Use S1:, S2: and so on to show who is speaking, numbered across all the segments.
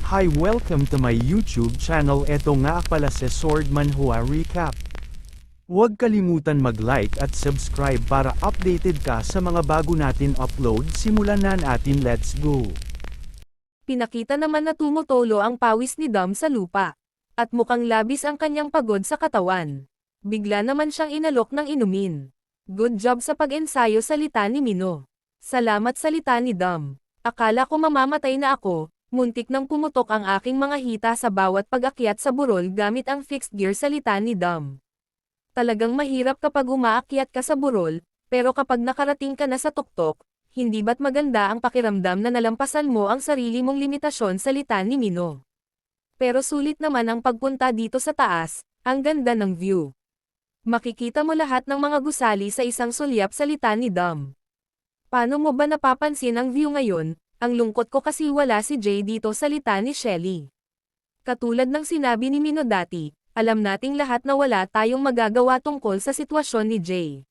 S1: Hi, welcome to my YouTube channel. Eto nga pala si Sword Manhua Recap. Huwag kalimutan mag-like at subscribe para updated ka sa mga bago natin upload. Simulan na natin, let's go!
S2: Pinakita naman na tumutolo ang pawis ni Dom sa lupa. At mukhang labis ang kanyang pagod sa katawan. Bigla naman siyang inalok ng inumin. Good job sa pag-ensayo, salita ni Mino. Salamat, salita ni Dom. Akala ko mamamatay na ako. Muntik nang pumutok ang aking mga hita sa bawat pag-akyat sa burol gamit ang fixed gear, salita ni Dom. Talagang mahirap kapag umaakyat ka sa burol, pero kapag nakarating ka na sa tuktok, hindi ba't maganda ang pakiramdam na nalampasan mo ang sarili mong limitasyon, salita ni Mino. Pero sulit naman ang pagpunta dito sa taas, ang ganda ng view. Makikita mo lahat ng mga gusali sa isang sulyap, salita ni Dom. Paano mo ba napapansin ang view ngayon? Ang lungkot ko kasi wala si Jay dito, salita ni Shelly. Katulad ng sinabi ni Mino dati, alam nating lahat na wala tayong magagawa tungkol sa sitwasyon ni Jay.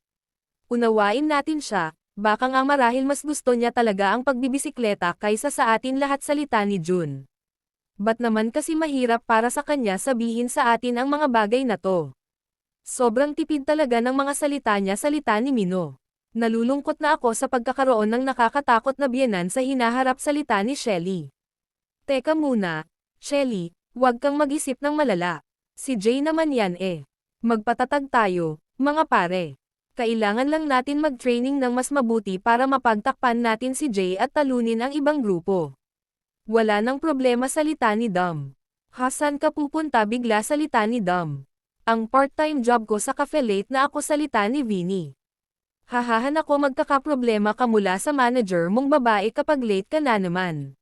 S2: Unawain natin siya, baka nga marahil mas gusto niya talaga ang pagbibisikleta kaysa sa atin lahat, salita ni Jun. Ba't naman kasi mahirap para sa kanya sabihin sa atin ang mga bagay na to? Sobrang tipid talaga ng mga salita niya, salita ni Mino. Nalulungkot na ako sa pagkakaroon ng nakakatakot na biyenan sa hinaharap, salita ni Shelly. Teka muna, Shelly, huwag kang mag-isip ng malala. Si Jay naman yan eh. Magpatatag tayo, mga pare. Kailangan lang natin mag-training ng mas mabuti para mapagtakpan natin si Jay at talunin ang ibang grupo. Wala nang problema, salita ni Dom. Hasan ka pupunta bigla, salita ni Dom. Ang part-time job ko sa cafe, late na ako, salita ni Vinny. Hahahan ako, magkakaproblema ka mula sa manager mong babae kapag late ka na naman.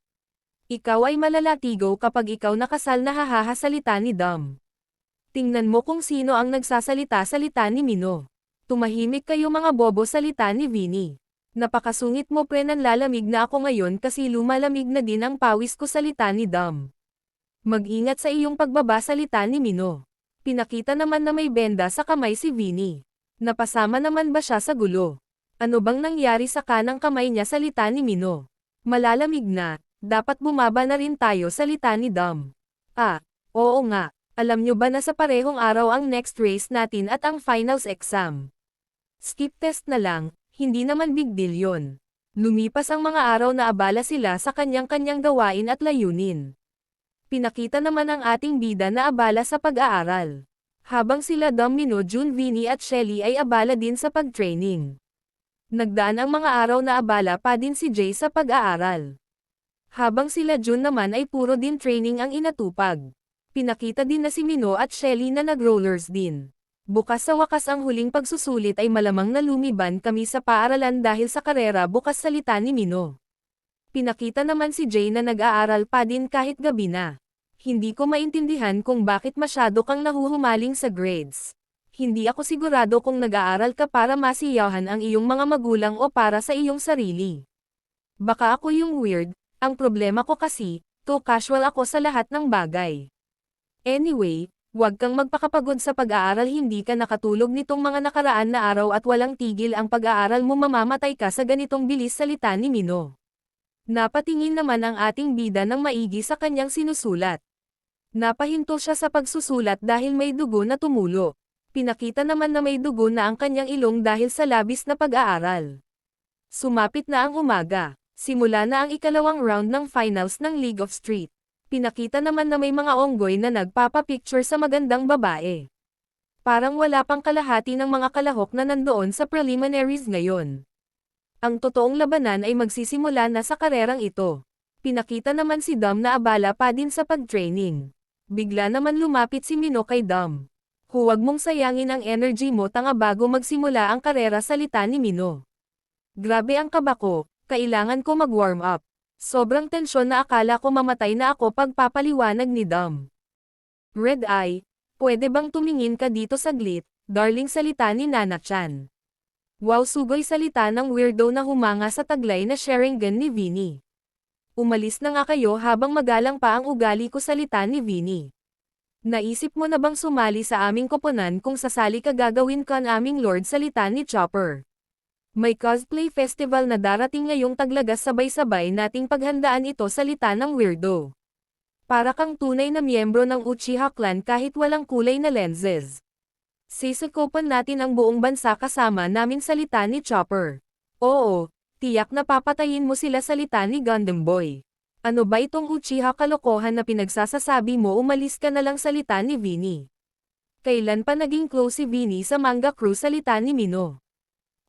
S2: Ikaw ay malalatigo kapag ikaw nakasal na, hahaha, salita ni Dom. Tingnan mo kung sino ang nagsasalita, salita ni Mino. Tumahimik kayo mga bobo, salita ni Vinny. Napakasungit mo pre, nanlalamig na ako ngayon kasi lumalamig na din ang pawis ko, salita ni Dom. Mag-ingat sa iyong pagbaba, salita ni Mino. Pinakita naman na may benda sa kamay si Vinny. Napasama naman ba siya sa gulo? Ano bang nangyari sa kanang kamay niya, salita ni Mino? Malalamig na, dapat bumaba na rin tayo, salita ni Dom. Oo nga, alam nyo ba na sa parehong araw ang next race natin at ang finals exam? Skip test na lang, hindi naman big deal yon. Lumipas ang mga araw na abala sila sa kanyang-kanyang gawain at layunin. Pinakita naman ang ating bida na abala sa pag-aaral. Habang sila Dom, Mino, Jun, Vinny at Shelly ay abala din sa pag-training. Nagdaan ang mga araw na abala pa din si Jay sa pag-aaral. Habang sila Jun naman ay puro din training ang inatupag. Pinakita din na si Mino at Shelly na nag-rollers din. Bukas sa wakas ang huling pagsusulit ay malamang na lumiban kami sa paaralan dahil sa karera bukas, salita ni Mino. Pinakita naman si Jay na nag-aaral pa din kahit gabi na. Hindi ko maintindihan kung bakit masyado kang nahuhumaling sa grades. Hindi ako sigurado kung nag-aaral ka para masiyahan ang iyong mga magulang o para sa iyong sarili. Baka ako yung weird, ang problema ko kasi, too casual ako sa lahat ng bagay. Anyway, huwag kang magpakapagod sa pag-aaral, hindi ka nakatulog nitong mga nakaraan na araw at walang tigil ang pag-aaral mo, mamamatay ka sa ganitong bilis, salita ni Mino. Napatingin naman ang ating bida ng maigi sa kanyang sinusulat. Napahinto siya sa pagsusulat dahil may dugo na tumulo. Pinakita naman na may dugo na ang kanyang ilong dahil sa labis na pag-aaral. Sumapit na ang umaga. Simula na ang ikalawang round ng finals ng League of Street. Pinakita naman na may mga onggoy na nagpapapicture sa magandang babae. Parang wala pang kalahati ng mga kalahok na nandoon sa preliminaries ngayon. Ang totoong labanan ay magsisimula na sa karerang ito. Pinakita naman si Dom na abala pa din sa pag-training. Bigla naman lumapit si Mino kay Dom. Huwag mong sayangin ang energy mo, tanga, bago magsimula ang karera, salita ni Mino. Grabe ang kaba ko, kailangan ko mag-warm up. Sobrang tensyon na akala ko mamatay na ako, pagpapaliwanag ni Dom. Red Eye, pwede bang tumingin ka dito saglit, darling, salita ni Nana Chan. Wow, sugoy, salita ng weirdo na humanga sa taglay na Sharingan ni Vinny. Umalis na nga kayo habang magalang pa ang ugali ko, salita ni Vinny. Naisip mo na bang sumali sa aming koponan? Kung sasali ka, gagawin ka ang aming Lord, salita ni Chopper. May cosplay festival na darating ngayong Taglagas, sabay-sabay nating paghandaan ito, salita ng weirdo. Para kang tunay na miyembro ng Uchiha clan kahit walang kulay na lenses. Sisikopan natin ang buong bansa kasama namin salita ni Chopper. Oo, tiyak na papatayin mo sila salita ni Gundam Boy. Ano ba itong Uchiha kalokohan na pinagsasasabi mo, umalis ka na lang salita ni Vinny. Kailan pa naging close si Vinny sa manga crew salita ni Mino.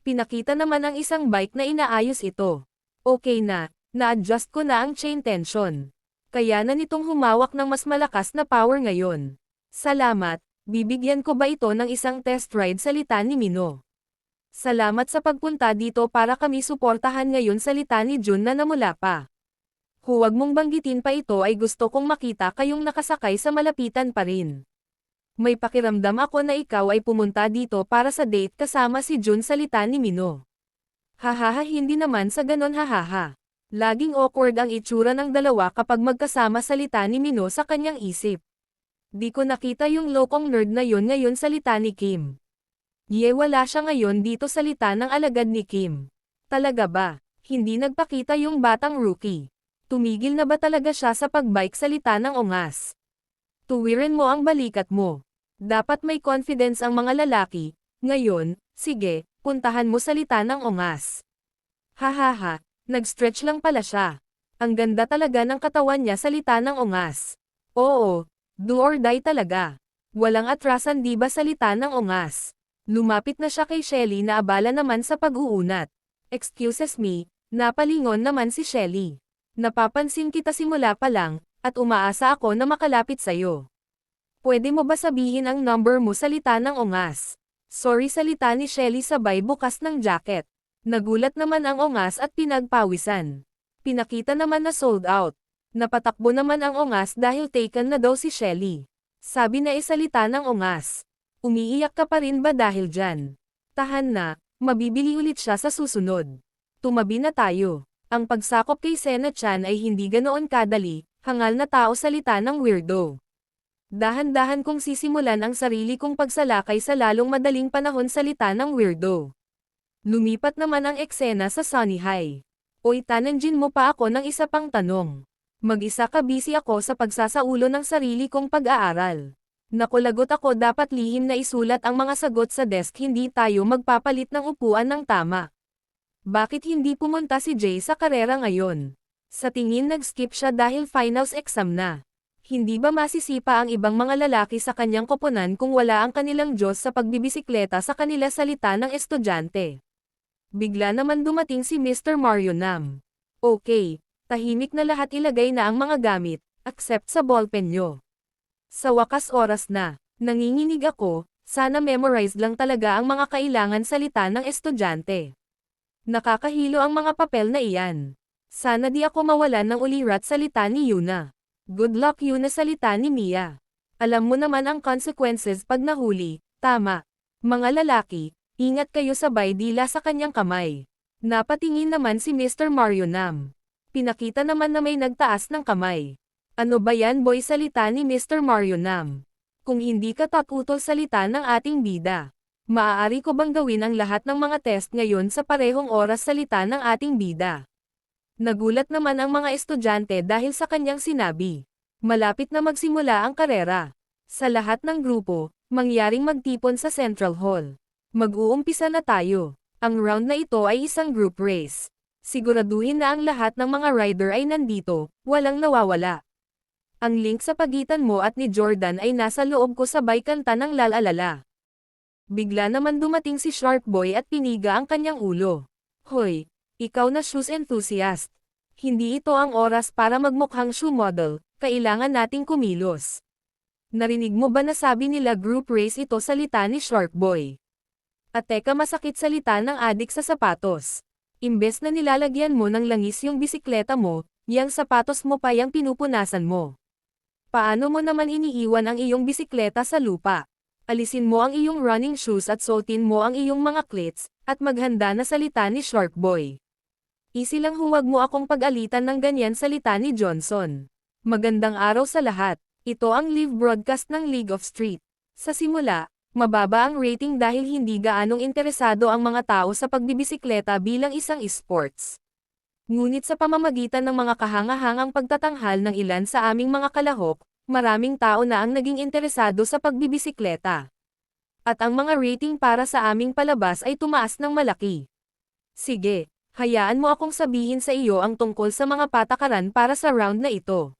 S2: Pinakita naman ang isang bike na inaayos ito. Okay na-adjust ko na ang chain tension. Kaya na nitong humawak ng mas malakas na power ngayon. Salamat, bibigyan ko ba ito ng isang test ride salita ni Mino. Salamat sa pagpunta dito para kami suportahan ngayon salita ni Jun na namula pa. Huwag mong banggitin pa ito, ay gusto kong makita kayong nakasakay sa malapitan pa rin. May pakiramdam ako na ikaw ay pumunta dito para sa date kasama si Jun salita ni Mino. Hahaha, hindi naman sa ganon, hahaha. Laging awkward ang itsura ng dalawa kapag magkasama salita ni Mino sa kanyang isip. Di ko nakita yung lokong nerd na yon ngayon salita ni Kim. Wala siya ngayon dito salita ng alagad ni Kim. Talaga ba? Hindi nagpakita yung batang rookie. Tumigil na ba talaga siya sa pagbike salita ng ungas? Tuwirin mo ang balikat mo. Dapat may confidence ang mga lalaki. Ngayon, sige, puntahan mo salita ng ungas. Hahaha. Nag-stretch lang pala siya. Ang ganda talaga ng katawan niya salita ng ungas. Oo, do or die talaga. Walang atrasan di ba salita ng ungas. Lumapit na siya kay Shelly na abala naman sa pag-uunat. Excuses me, napalingon naman si Shelly. Napapansin kita simula pa lang, at umaasa ako na makalapit sa'yo. Pwede mo ba sabihin ang number mo salita ng ungas? Sorry salita ni Shelly sabay bukas ng jacket. Nagulat naman ang ungas at pinagpawisan. Pinakita naman na sold out. Napatakbo naman ang ungas dahil taken na daw si Shelly. Sabi na isalita ng ungas. Umiiyak ka pa rin ba dahil dyan? Tahan na, mabibili ulit siya sa susunod. Tumabi na tayo. Ang pagsakop kay Sena-chan ay hindi ganoon kadali, hangal na tao salita ng weirdo. Dahan-dahan kong sisimulan ang sarili kong pagsalakay sa lalong madaling panahon salita ng weirdo. Lumipat naman ang eksena sa Sunny High. Oy, tananjin mo pa ako ng isa pang tanong. Mag-isa ka, busy ako sa pagsasaulo ng sarili kong pag-aaral. Nakulagot ako, dapat lihim na isulat ang mga sagot sa desk, hindi tayo magpapalit ng upuan ng tama. Bakit hindi pumunta si Jay sa karera ngayon? Sa tingin nag-skip siya dahil finals exam na. Hindi ba masisipa ang ibang mga lalaki sa kanyang koponan kung wala ang kanilang Diyos sa pagbibisikleta sa kanila salita ng estudyante? Bigla naman dumating si Mr. Mario Nam. Okay, tahimik na lahat, ilagay na ang mga gamit, except sa ballpen nyo. Sa wakas oras na, nanginginig ako, sana memorized lang talaga ang mga kailangan salita ng estudyante. Nakakahilo ang mga papel na iyan. Sana di ako mawalan ng ulirat salita ni Yuna. Good luck Yuna salita ni Mia. Alam mo naman ang consequences pag nahuli, tama. Mga lalaki, ingat kayo, sabay dila sa kanyang kamay. Napatingin naman si Mr. Mario Nam. Pinakita naman na may nagtaas ng kamay. Ano ba yan boy salita ni Mr. Mario Nam? Kung hindi ka tatutol salita ng ating bida. Maaari ko bang gawin ang lahat ng mga test ngayon sa parehong oras salita ng ating bida? Nagulat naman ang mga estudyante dahil sa kanyang sinabi. Malapit na magsimula ang karera. Sa lahat ng grupo, mangyaring magtipon sa Central Hall. Mag-uumpisa na tayo. Ang round na ito ay isang group race. Siguraduhin na ang lahat ng mga rider ay nandito, walang nawawala. Ang link sa pagitan mo at ni Jordan ay nasa loob ko, sabay kanta ng lalalala. Bigla naman dumating si Shark Boy at piniga ang kanyang ulo. Hoy, ikaw na shoes enthusiast. Hindi ito ang oras para magmukhang shoe model, kailangan nating kumilos. Narinig mo ba na sabi nila group race ito salita ni Shark Boy? At teka, masakit salita ng adik sa sapatos. Imbes na nilalagyan mo ng langis yung bisikleta mo, yang sapatos mo pa yang pinupunasan mo. Paano mo naman iniiwan ang iyong bisikleta sa lupa? Alisin mo ang iyong running shoes at suotin mo ang iyong mga cleats, at maghanda na salita ni Shark Boy. Easy lang, huwag mo akong pag-alitan ng ganyan salita ni Johnson. Magandang araw sa lahat. Ito ang live broadcast ng League of Street. Sa simula, mababa ang rating dahil hindi gaanong interesado ang mga tao sa pagbibisikleta bilang isang esports. Ngunit sa pamamagitan ng mga kahangahangang pagtatanghal ng ilan sa aming mga kalahok, maraming tao na ang naging interesado sa pagbibisikleta. At ang mga rating para sa aming palabas ay tumaas ng malaki. Sige, hayaan mo akong sabihin sa iyo ang tungkol sa mga patakaran para sa round na ito.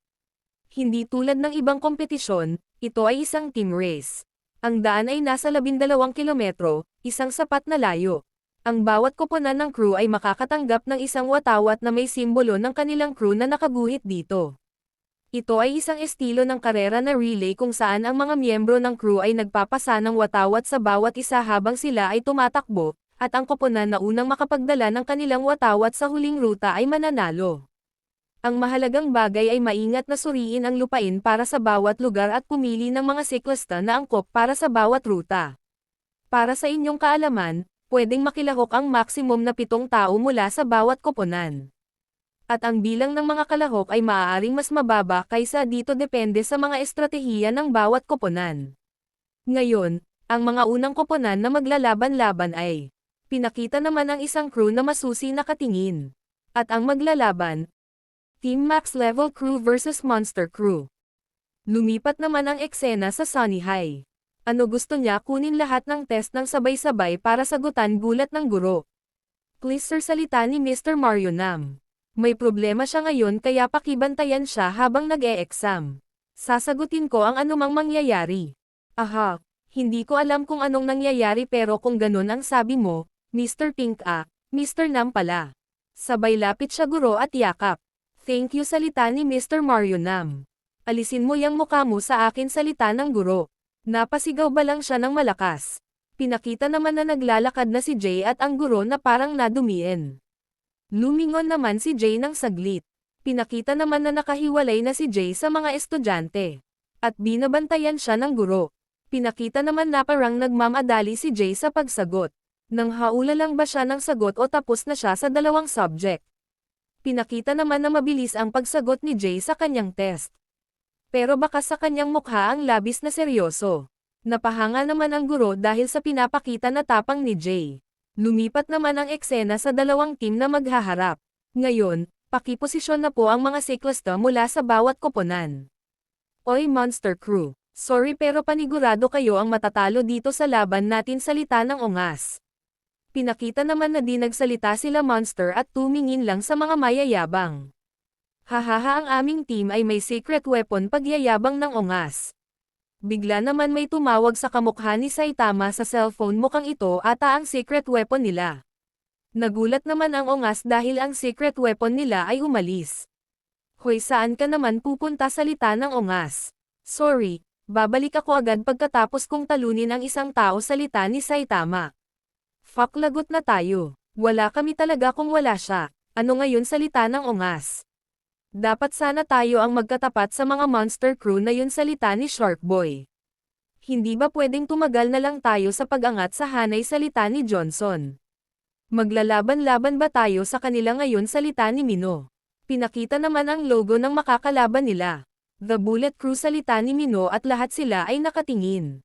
S2: Hindi tulad ng ibang kompetisyon, ito ay isang team race. Ang daan ay nasa 12 kilometro, isang sapat na layo. Ang bawat koponan ng crew ay makakatanggap ng isang watawat na may simbolo ng kanilang crew na nakaguhit dito. Ito ay isang estilo ng karera na relay kung saan ang mga miyembro ng crew ay nagpapasa ng watawat sa bawat isa habang sila ay tumatakbo, at ang koponan na unang makapagdala ng kanilang watawat sa huling ruta ay mananalo. Ang mahalagang bagay ay maingat na suriin ang lupain para sa bawat lugar at pumili ng mga siklista na angkop para sa bawat ruta. Para sa inyong kaalaman, pwedeng makilahok ang maksimum na 7 tao mula sa bawat koponan. At ang bilang ng mga kalahok ay maaaring mas mababa kaysa dito depende sa mga estratehiya ng bawat koponan. Ngayon, ang mga unang koponan na maglalaban-laban ay pinakita naman ang isang crew na masusi na katingin. At ang maglalaban, Team Max Level Crew versus Monster Crew. Lumipat naman ang eksena sa Sunny High. Ano gusto niya kunin lahat ng test ng sabay-sabay para sagutan gulat ng guro. Please sir salita ni Mr. Mario Nam. May problema siya ngayon kaya pakibantayan siya habang nag-e-exam. Sasagutin ko ang anumang mangyayari. Aha, hindi ko alam kung anong nangyayari pero kung ganun ang sabi mo, Mr. Pink Mr. Nam pala. Sabay lapit siya guro at yakap. Thank you salita ni Mr. Mario Nam. Alisin mo yang mukha mo sa akin salita ng guro. Napasigaw ba lang siya ng malakas? Pinakita naman na naglalakad na si Jay at ang guro na parang nadumiin. Lumingon naman si Jay ng saglit. Pinakita naman na nakahiwalay na si Jay sa mga estudyante. At binabantayan siya ng guro. Pinakita naman na parang nagmamadali si Jay sa pagsagot. Nang haula lang ba siya ng sagot o tapos na siya sa dalawang subject? Pinakita naman na mabilis ang pagsagot ni Jay sa kanyang test. Pero baka sa kanyang mukha ang labis na seryoso. Napahanga naman ang guro dahil sa pinapakita na tapang ni Jay. Lumipat naman ang eksena sa dalawang team na maghaharap. Ngayon, pakiposisyon na po ang mga siklista mula sa bawat koponan. Oy Monster Crew, sorry pero panigurado kayo ang matatalo dito sa laban natin salita ng ungas. Pinakita naman na di nagsalita sila Monster at tumingin lang sa mga mayayabang. Hahaha ang aming team ay may secret weapon pagyayabang ng ungas. Bigla naman may tumawag sa kamukha ni Saitama sa cellphone mukhang ito ata ang secret weapon nila. Nagulat naman ang ungas dahil ang secret weapon nila ay umalis. Hoy saan ka naman pupunta salita ng ungas? Sorry, babalik ako agad pagkatapos kong talunin ang isang tao salita ni Saitama. Fuck lagot na tayo. Wala kami talaga kung wala siya. Ano ngayon salita ng ungas? Dapat sana tayo ang magkatapat sa mga monster crew na yun salita ni Shark Boy. Hindi ba pwedeng tumagal na lang tayo sa pag-angat sa hanay salita ni Johnson? Maglalaban-laban ba tayo sa kanila ngayon salita ni Mino? Pinakita naman ang logo ng makakalaban nila. The Bullet Crew salita ni Mino at lahat sila ay nakatingin.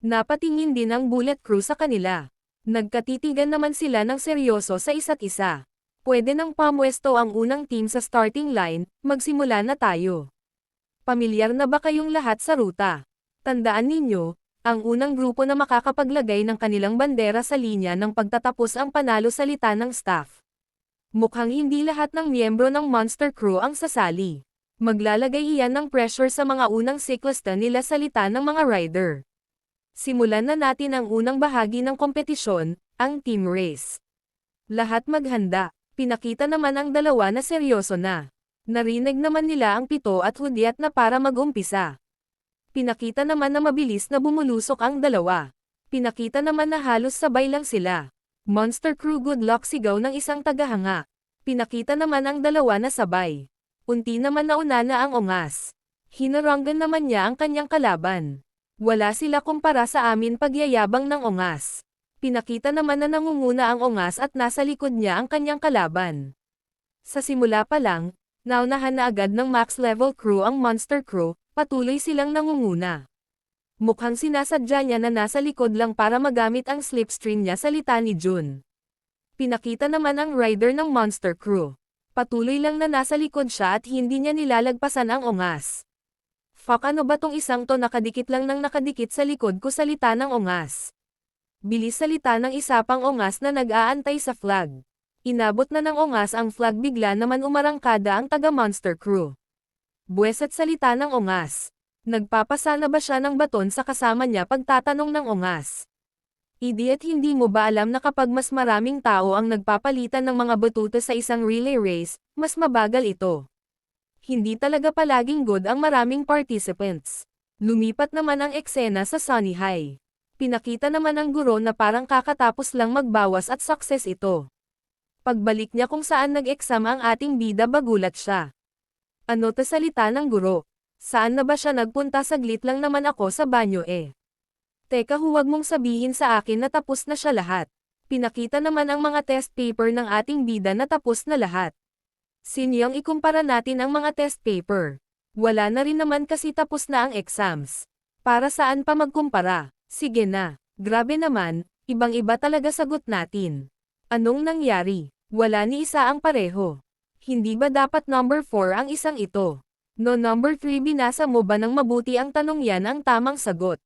S2: Napatingin din ang Bullet Crew sa kanila. Nagkatitigan naman sila ng seryoso sa isa't isa. Pwede nang pamwesto ang unang team sa starting line, magsimula na tayo. Pamilyar na ba kayong lahat sa ruta? Tandaan ninyo, ang unang grupo na makakapaglagay ng kanilang bandera sa linya ng pagtatapos ang panalo salita ng staff. Mukhang hindi lahat ng miyembro ng Monster Crew ang sasali. Maglalagay iyan ng pressure sa mga unang siklista nila salita ng mga rider. Simulan na natin ang unang bahagi ng kompetisyon, ang team race. Lahat maghanda. Pinakita naman ang dalawa na seryoso na. Narinig naman nila ang pito at hudyat na para mag-umpisa. Pinakita naman na mabilis na bumulusok ang dalawa. Pinakita naman na halos sabay lang sila. Monster Crew good luck sigaw ng isang tagahanga. Pinakita naman ang dalawa na sabay. Unti naman nauna na ang ungas. Hinaranggan naman niya ang kanyang kalaban. Wala sila kumpara sa amin pagyayabang ng ungas. Pinakita naman na nangunguna ang ungas at nasa likod niya ang kanyang kalaban. Sa simula pa lang, naunahan na agad ng max level crew ang Monster Crew, patuloy silang nangunguna. Mukhang sinasadya niya na nasa likod lang para magamit ang slipstream niya salita ni Jun. Pinakita naman ang rider ng Monster Crew. Patuloy lang na nasa likod siya at hindi niya nilalagpasan ang ungas. Fuck, ano ba tong isang to, nakadikit lang ng nakadikit sa likod ko, salita ng ungas. Bilis salita ng isa pang ungas na nag-aantay sa flag. Inabot na ng ungas ang flag, bigla naman umarangkada ang taga-monster crew. Buwes at salita ng ungas. Nagpapasa na ba siya ng baton sa kasama niya, pagtatanong ng ungas. Idiot, hindi mo ba alam na kapag mas maraming tao ang nagpapalitan ng mga batuta sa isang relay race, mas mabagal ito? Hindi talaga palaging good ang maraming participants. Lumipat naman ang eksena sa Sunny High. Pinakita naman ng guro na parang kakatapos lang magbawas at success ito. Pagbalik niya kung saan nag-exam ang ating bida, bagulat siya. Ano ta, salita ng guro? Saan na ba siya nagpunta? Saglit lang naman ako sa banyo eh. Teka, huwag mong sabihin sa akin na tapos na siya lahat. Pinakita naman ang mga test paper ng ating bida na tapos na lahat. Sinyong ikumpara natin ang mga test paper. Wala na rin naman kasi tapos na ang exams. Para saan pa magkumpara? Sige na. Grabe naman, ibang-iba talaga sagot natin. Anong nangyari? Wala ni isa ang pareho. Hindi ba dapat number 4 ang isang ito? No, number 3, binasa mo ba ng mabuti ang tanong, yan ang tamang sagot.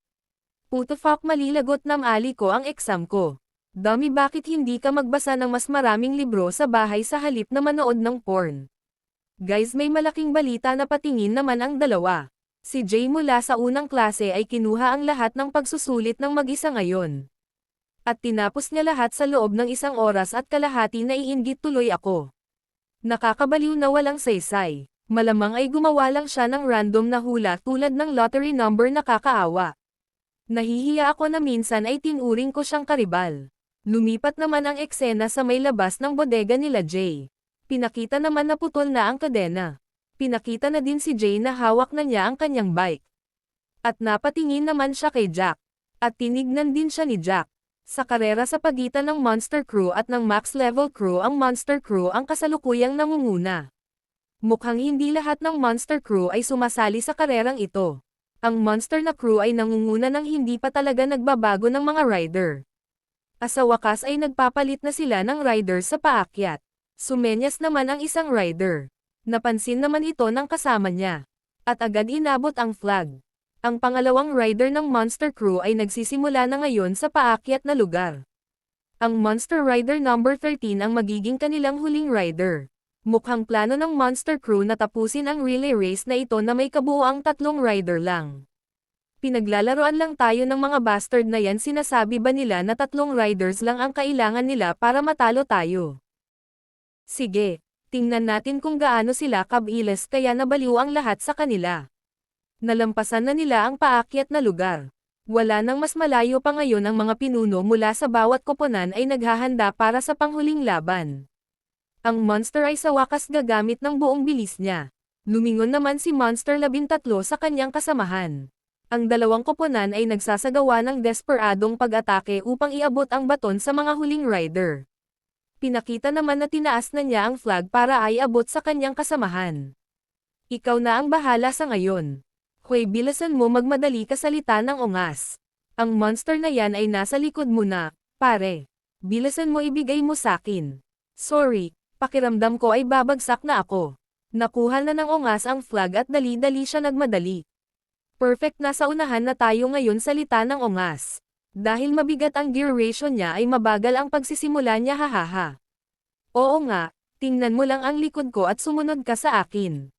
S2: Puto fuck, malilagot namali ko ang exam ko. Dummy, bakit hindi ka magbasa ng mas maraming libro sa bahay sa halip na manood ng porn? Guys, may malaking balita na patingin naman ang dalawa. Si Jay mula sa unang klase ay kinuha ang lahat ng pagsusulit ng mag-isa ngayon. At tinapos niya lahat sa loob ng 1 oras at kalahati. Naiinggit tuloy ako. Nakakabaliw na walang saysay. Malamang ay gumawa lang siya ng random na hula tulad ng lottery number, nakakaawa. Nahihiya ako na minsan ay tinuring ko siyang karibal. Lumipat naman ang eksena sa may labas ng bodega nila Jay. Pinakita naman na putol na ang kadena. Pinakita na din si Jay na hawak na niya ang kanyang bike. At napatingin naman siya kay Jack. At tinignan din siya ni Jack. Sa karera sa pagitan ng Monster Crew at ng Max Level Crew, ang Monster Crew ang kasalukuyang nangunguna. Mukhang hindi lahat ng Monster Crew ay sumasali sa karerang ito. Ang Monster na crew ay nangunguna ng hindi pa talaga nagbabago ng mga rider. Sa wakas ay nagpapalit na sila ng rider sa paakyat. Sumenyas naman ang isang rider. Napansin naman ito ng kasama niya. At agad inabot ang flag. Ang pangalawang rider ng Monster Crew ay nagsisimula na ngayon sa paakyat na lugar. Ang Monster Rider number 13 ang magiging kanilang huling rider. Mukhang plano ng Monster Crew na tapusin ang relay race na ito na may kabuuang 3 rider lang. Pinaglalaroan lang tayo ng mga bastard na yan, sinasabi ba nila na 3 riders lang ang kailangan nila para matalo tayo? Sige, tingnan natin kung gaano sila kabilis, kaya nabaliw ang lahat sa kanila. Nalampasan na nila ang paakyat na lugar. Wala nang mas malayo pa ngayon, ang mga pinuno mula sa bawat koponan ay naghahanda para sa panghuling laban. Ang Monster ay sa wakas gagamit ng buong bilis niya. Lumingon naman si Monster 13 sa kanyang kasamahan. Ang dalawang koponan ay nagsasagawa ng desperadong pag-atake upang iabot ang baton sa mga huling rider. Pinakita naman na tinaas na niya ang flag para ay abot sa kanyang kasamahan. Ikaw na ang bahala sa ngayon. Hoy, bilasan mo, magmadali ka, salita ng ungas. Ang Monster na yan ay nasa likod mo na, pare. Bilasan mo, ibigay mo sakin. Sorry. Pakiramdam ko ay babagsak na ako. Nakuha na ng ungas ang flag at dali-dali siya nagmadali. Perfect, nasa unahan na tayo ngayon, salita ng ungas. Dahil mabigat ang gear ratio niya ay mabagal ang pagsisimula niya, hahaha. Oo nga, tingnan mo lang ang likod ko at sumunod ka sa akin.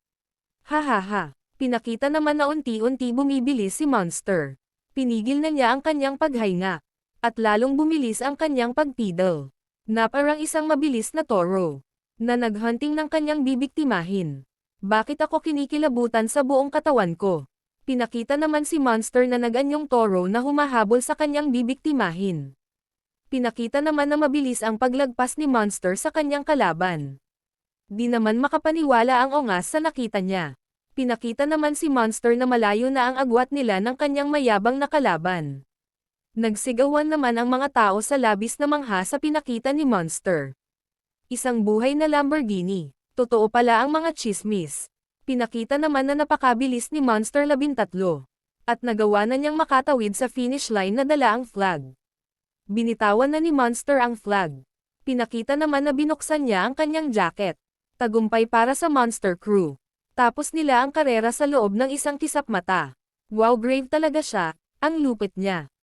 S2: Hahaha, pinakita naman na unti-unti bumibilis si Monster. Pinigil na niya ang kanyang paghinga. At lalong bumilis ang kanyang pagpidal. Na parang isang mabilis na toro na naghunting ng kanyang bibiktimahin. Bakit ako kinikilabutan sa buong katawan ko? Pinakita naman si Monster na naganyong toro na humahabol sa kanyang bibiktimahin. Pinakita naman na mabilis ang paglagpas ni Monster sa kanyang kalaban. Di naman makapaniwala ang ungas sa nakita niya. Pinakita naman si Monster na malayo na ang agwat nila ng kanyang mayabang na kalaban. Nagsigawan naman ang mga tao sa labis na mangha sa pinakita ni Monster. Isang buhay na Lamborghini. Totoo pala ang mga chismis. Pinakita naman na napakabilis ni Monster 13. At nagawa na niyang makatawid sa finish line na dala ang flag. Binitawan na ni Monster ang flag. Pinakita naman na binuksan niya ang kanyang jacket. Tagumpay para sa Monster Crew. Tapos nila ang karera sa loob ng isang kisap mata. Wow, brave talaga siya, ang lupit niya.